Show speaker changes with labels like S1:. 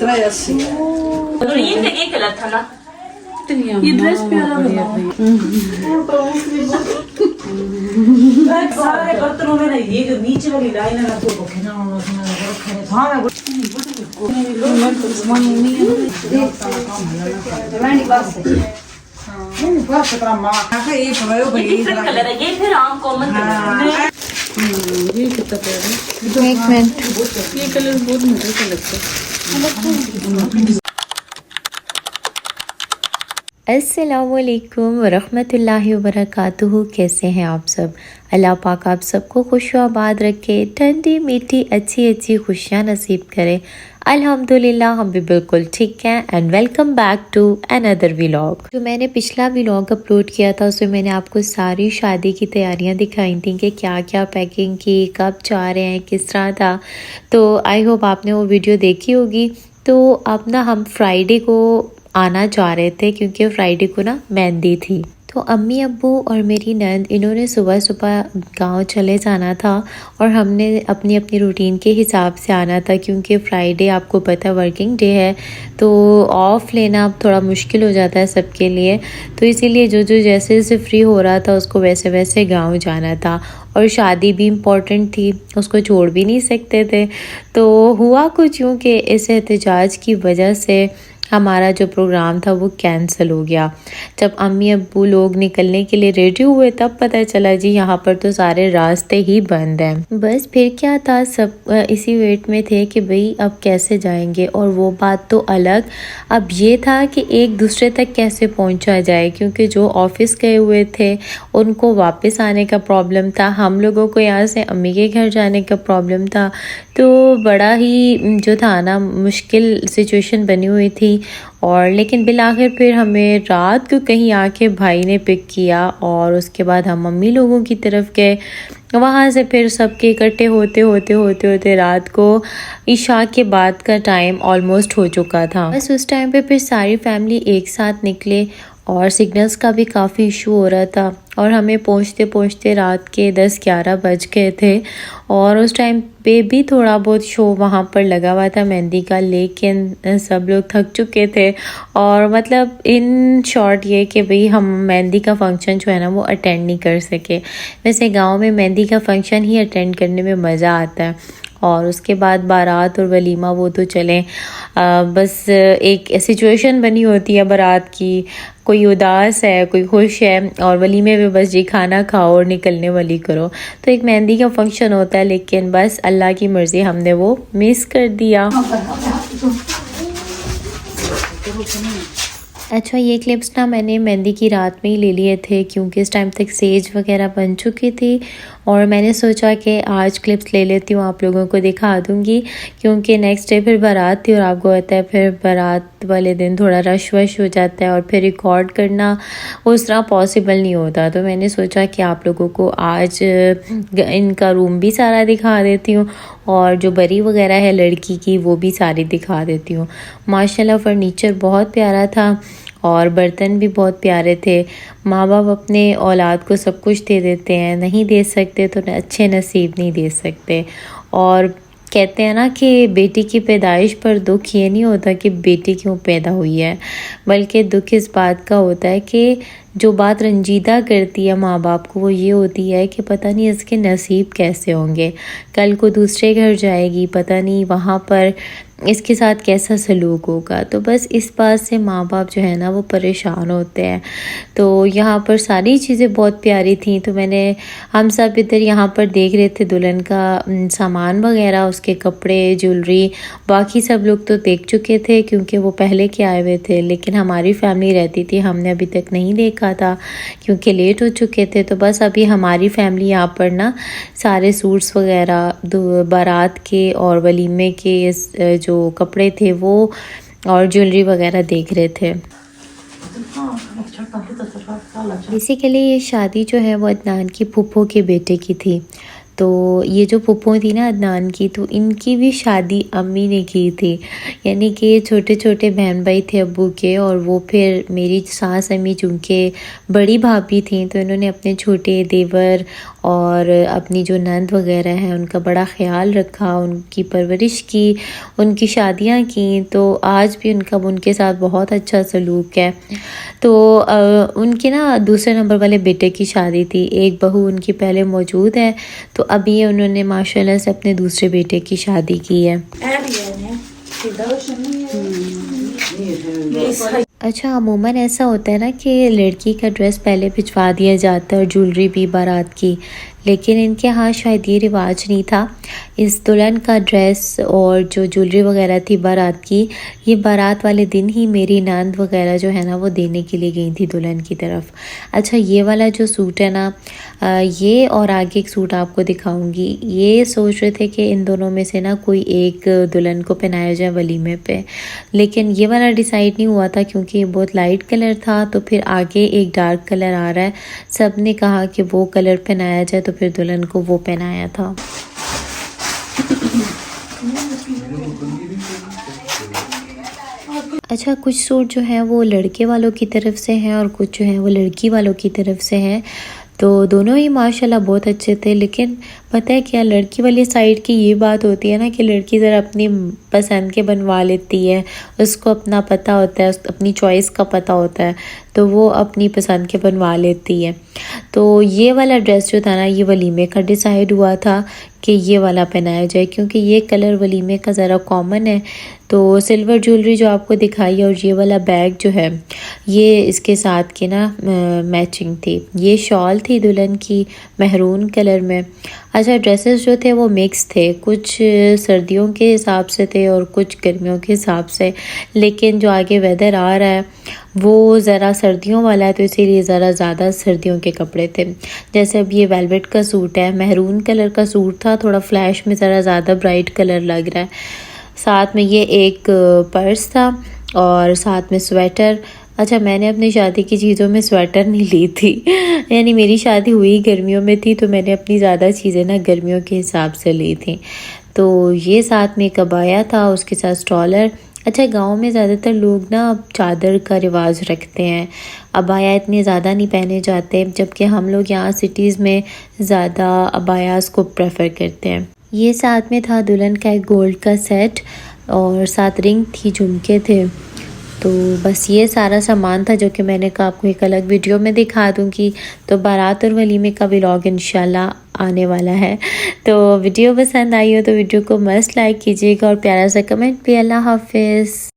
S1: ये कलर था ना,
S2: ये ड्रेस प्यारा लगा।
S3: सारे बर्तनों में ना ये जो नीचे वाली लाइन है ना तो वो खेना उसमें रखा है। हाँ बस तेरा माँ का ये पवायो भाई
S1: डिफरेंट कलर है ये, फिर आम कॉमन कलर है।
S2: ये कितना प्यारा है।
S4: एक मिनट,
S2: ये कलर बहुत मुझे अच्छा लगता है।
S4: अस्सलामुअलैकुम वरहमतुल्लाहि वबरकातुहू। कैसे हैं आप सब? अल्लाह पाक आप सबको खुशआबाद रखे, ठंडी मीठी अच्छी अच्छी खुशियाँ नसीब करे। अल्हम्दुलिल्लाह हम भी बिल्कुल ठीक हैं। And welcome back to another vlog. जो मैंने पिछला व्लॉग अपलोड किया था उसमें मैंने आपको सारी शादी की तैयारियां दिखाई थी कि क्या क्या पैकिंग की, कब जा रहे हैं, किस तरह था। तो आई होप आपने वो वीडियो देखी होगी। तो अब ना हम फ्राइडे को आना चाह रहे थे क्योंकि फ्राइडे को ना मेहंदी थी। तो अम्मी अब्बू और मेरी नंद इन्होंने सुबह सुबह गांव चले जाना था और हमने अपनी अपनी रूटीन के हिसाब से आना था क्योंकि फ्राइडे आपको पता है वर्किंग डे है, तो ऑफ़ लेना अब थोड़ा मुश्किल हो जाता है सबके लिए। तो इसीलिए जो जो जैसे जैसे फ्री हो रहा था उसको वैसे वैसे गाँव जाना था। और शादी भी इम्पॉर्टेंट थी, उसको छोड़ भी नहीं सकते थे। तो हुआ कुछ यूँ कि इस एहतजाज की वजह से हमारा जो प्रोग्राम था वो कैंसिल हो गया। जब अम्मी अब्बू लोग निकलने के लिए रेडी हुए तब पता चला जी यहाँ पर तो सारे रास्ते ही बंद हैं। बस फिर क्या था, सब इसी वेट में थे कि भाई अब कैसे जाएंगे। और वो बात तो अलग, अब ये था कि एक दूसरे तक कैसे पहुँचा जाए क्योंकि जो ऑफिस गए हुए थे उनको वापस आने का प्रॉब्लम था, हम लोगों को यहाँ से अम्मी के घर जाने का प्रॉब्लम था। तो बड़ा ही जो था ना मुश्किल सिचुएशन बनी हुई थी। और लेकिन बिल आखिर फिर हमें रात को कहीं आके भाई ने पिक किया और उसके बाद हम मम्मी लोगों की तरफ गए। वहाँ से फिर सबके इकट्ठे होते रात को ईशा के बाद का टाइम ऑलमोस्ट हो चुका था। बस उस टाइम पे फिर सारी फैमिली एक साथ निकले और सिग्नल्स का भी काफ़ी इशू हो रहा था और हमें पहुँचते पहुँचते रात के 10-11 बज गए थे। और उस टाइम पे भी थोड़ा बहुत शो वहाँ पर लगा हुआ था मेहंदी का, लेकिन सब लोग थक चुके थे। और मतलब इन शॉर्ट ये कि भाई हम मेहंदी का फंक्शन जो है ना वो अटेंड नहीं कर सके। वैसे गांव में मेहंदी का फंक्शन ही अटेंड करने में मज़ा आता है। और उसके बाद बारात और वलीमा वो तो चलें, बस एक सिचुएशन बनी होती है बारात की, कोई उदास है कोई खुश है, और वलीमे में बस जी खाना खाओ और निकलने वाली करो। तो एक मेहंदी का फंक्शन होता है, लेकिन बस अल्लाह की मर्ज़ी हमने वो मिस कर दिया। अच्छा, ये क्लिप्स ना मैंने मेहंदी की रात में ही ले लिए थे क्योंकि इस टाइम तक सेज वगैरह बन चुकी थी और मैंने सोचा कि आज क्लिप्स ले लेती हूँ, आप लोगों को दिखा दूँगी क्योंकि नेक्स्ट डे फिर बारात थी और आपको पता है फिर बारात वाले दिन थोड़ा रश वश हो जाता है और फिर रिकॉर्ड करना उस तरह पॉसिबल नहीं होता। तो मैंने सोचा कि आप लोगों को आज इनका रूम भी सारा दिखा देती हूँ और जो बरी वगैरह है लड़की की वो भी सारी दिखा देती हूँ। माशाल्लाह फर्नीचर बहुत प्यारा था और बर्तन भी बहुत प्यारे थे। माँ बाप अपने औलाद को सब कुछ दे देते हैं, नहीं दे सकते तो अच्छे नसीब नहीं दे सकते। और कहते हैं ना कि बेटी की पैदाइश पर दुख ये नहीं होता कि बेटी क्यों पैदा हुई है, बल्कि दुख इस बात का होता है कि जो बात रंजीदा करती है माँ बाप को वो ये होती है कि पता नहीं इसके नसीब कैसे होंगे, कल को दूसरे घर जाएगी, पता नहीं वहाँ पर इसके साथ कैसा सलूक होगा। तो बस इस बात से माँ बाप जो है ना वो परेशान होते हैं। तो यहाँ पर सारी चीज़ें बहुत प्यारी थी। तो हम सब इधर यहाँ पर देख रहे थे दुल्हन का सामान वगैरह, उसके कपड़े, ज्वेलरी। बाकी सब लोग तो देख चुके थे क्योंकि वो पहले के आए हुए थे, लेकिन हमारी फैमिली रहती थी, हमने अभी तक नहीं देखा था क्योंकि लेट हो चुके थे। तो बस अभी हमारी फैमिली यहाँ पर ना सारे सूट्स वगैरह बारात के और वलीमे के जो कपड़े थे वो और ज्वेलरी वगैरह देख रहे थे। बेसिकली ये शादी जो है वो अदनान की फूफो के बेटे की थी। तो ये जो फूफो थी ना अदनान की, तो इनकी भी शादी अम्मी ने की थी। यानी कि छोटे छोटे बहन भाई थे अब्बू के, और वो फिर मेरी सास अम्मी चूँकि बड़ी भाभी थी तो इन्होंने अपने छोटे देवर और अपनी जो नंद वगैरह हैं उनका बड़ा ख्याल रखा, उनकी परवरिश की, उनकी शादियां की। तो आज भी उनका उनके साथ बहुत अच्छा सलूक है। तो उनके ना दूसरे नंबर वाले बेटे की शादी थी, एक बहू उनकी पहले मौजूद है, तो अभी उन्होंने माशाल्लाह से अपने दूसरे बेटे की शादी की है। अच्छा, अमूमन ऐसा होता है ना कि लड़की का ड्रेस पहले भिजवा दिया जाता है और ज्वेलरी भी बारात की, लेकिन इनके यहाँ शायद ये रिवाज नहीं था। इस दुल्हन का ड्रेस और जो ज्वेलरी वगैरह थी बारात की, ये बारात वाले दिन ही मेरी नंद वगैरह जो है ना वो देने के लिए गई थी दुल्हन की तरफ। अच्छा, ये वाला जो सूट है ना, ये और आगे एक सूट आपको दिखाऊंगी, ये सोच रहे थे कि इन दोनों में से ना कोई एक दुल्हन को पहनाया जाए वलीमे पे, लेकिन ये वाला डिसाइड नहीं हुआ था क्योंकि ये बहुत लाइट कलर था। तो फिर आगे एक डार्क कलर आ रहा है, सब ने कहा कि वो कलर पहनाया जाए, तो फिर दुल्हन को वो पहनाया था। अच्छा, कुछ सूट जो है वो लड़के वालों की तरफ से हैं और कुछ जो है वो लड़की वालों की तरफ से हैं। तो दोनों ही माशाल्लाह बहुत अच्छे थे, लेकिन पता है क्या, लड़की वाली साइड की ये बात होती है ना कि लड़की ज़रा अपनी पसंद के बनवा लेती है, उसको अपना पता होता है, अपनी चॉइस का पता होता है, तो वो अपनी पसंद के बनवा लेती है। तो ये वाला ड्रेस जो था ना, ये वलीमे का डिसाइड हुआ था कि ये वाला पहनाया जाए, क्योंकि ये कलर वलीमे का ज़रा कॉमन है। तो सिल्वर ज्वेलरी जो आपको दिखाई और ये वाला बैग जो है ये इसके साथ की ना मैचिंग थी। ये शॉल थी दुल्हन की महरून कलर में। अच्छा, ड्रेसेस जो थे वो मिक्स थे, कुछ सर्दियों के हिसाब से थे और कुछ गर्मियों के हिसाब से, लेकिन जो आगे वेदर आ रहा है वो ज़रा सर्दियों वाला है, तो इसीलिए ज़रा ज़्यादा सर्दियों के कपड़े थे। जैसे अब ये वेलवेट का सूट है, महरून कलर का सूट था, थोड़ा फ्लैश में ज़रा ज़्यादा ब्राइट कलर लग रहा है। साथ में ये एक पर्स था और साथ में स्वेटर। अच्छा, मैंने अपनी शादी की चीज़ों में स्वेटर नहीं ली थी, यानी मेरी शादी हुई गर्मियों में थी, तो मैंने अपनी ज़्यादा चीज़ें ना गर्मियों के हिसाब से ली थी। तो ये साथ में कबाया था, उसके साथ स्टॉलर। अच्छा, गांव में ज़्यादातर लोग ना चादर का रिवाज रखते हैं, अबाया इतने ज़्यादा नहीं पहने जाते, जबकि हम लोग यहाँ सिटीज़ में ज़्यादा अबायास को प्रेफर करते हैं। ये साथ में था दुल्हन का एक गोल्ड का सेट और साथ रिंग थी, झुमके थे। तो बस ये सारा सामान था जो कि मैंने कहा आपको एक अलग वीडियो में दिखा दूँगी। तो बारात और वलीमे का व्लॉग इंशाल्लाह आने वाला है। तो वीडियो पसंद आई हो तो वीडियो को मस्त लाइक कीजिएगा और प्यारा सा कमेंट भी। अल्लाह हाफिज़।